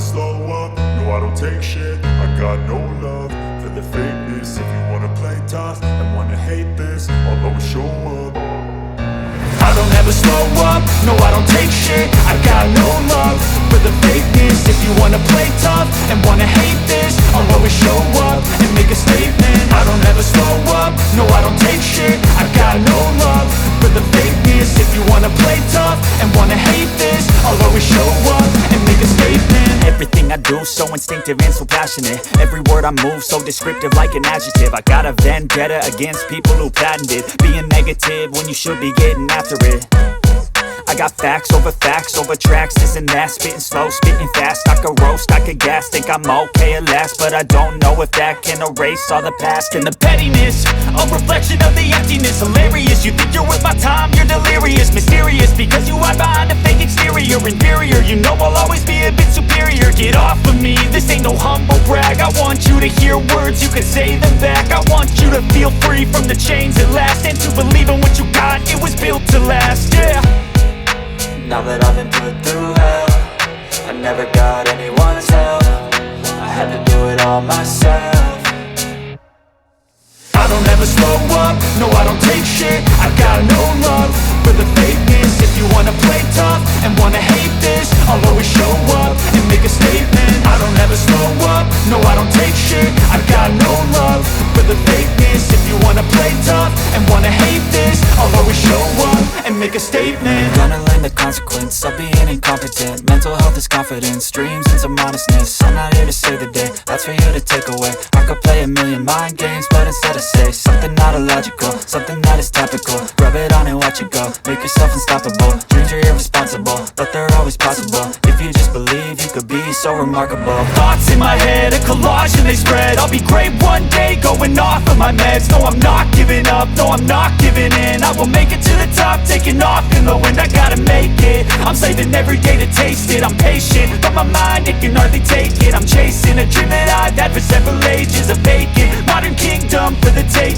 slow up, no I don't take shit. I got no love for the fakeness. If you wanna play tough and wanna hate this, I'll always show up. I don't ever slow up, no I don't take shit. I got no love for the fakeness. If you wanna play tough and wanna hate this, I'll always show up and make a statement. I don't ever slow up, no I don't take shit. I got no love for the fakeness. If you wanna play tough and wanna hate this, I'll always show up and make a statement. Everything I do so instinctive and so passionate. Every word I move so descriptive like an adjective. I got a vendetta against people who patented being negative when you should be getting after it. I got facts over tracks, this and that. Spitting slow, spitting fast, I could roast, I could gas. Think I'm okay at last, but I don't know if that can erase all the past. And the pettiness, a reflection of the emptiness. Hilarious, you think you're worth my time, you're delirious. Mysterious, because you hide behind a fake exterior. Inferior, you know I'll always be a bit superior. Get off of me, this ain't no humble brag. I want you to hear words, you can say them back. I want you to feel free from the chains at last, and to believe in what you got, it was built to last, yeah. Now that I've been put through hell, I never got anyone's help. I had to do it all myself. I don't ever slow up, no I don't take shit. I got no love for the fakeness. If you wanna play tough and wanna hate this, I'll always show up and make a statement. I don't ever slow up, no I don't take shit. I got no love for the fakeness. If you wanna play tough and wanna hate this, I'll always show up and make a statement. Gonna learn the consequence of being incompetent. Mental health is confidence, dreams and some honestness. I'm not here to save the day, that's for you to take away. I could play a million mind games, but instead I say something not illogical, something that is topical. Rub it on and watch it go, make yourself unstoppable. Dreams are irresponsible, but they're always possible. If you just believe, you could be so remarkable. Thoughts in my head, a collage and they spread. I'll be great one day, going off of my meds. No, I'm not giving up, no, I'm not giving in. I will make it to the top, taking off in the wind. I gotta make it, I'm saving every day to taste it. I'm patient, but my mind, it can hardly take it. I'm chasing a dream that I've had for several ages. A vacant, modern kingdom for the taking.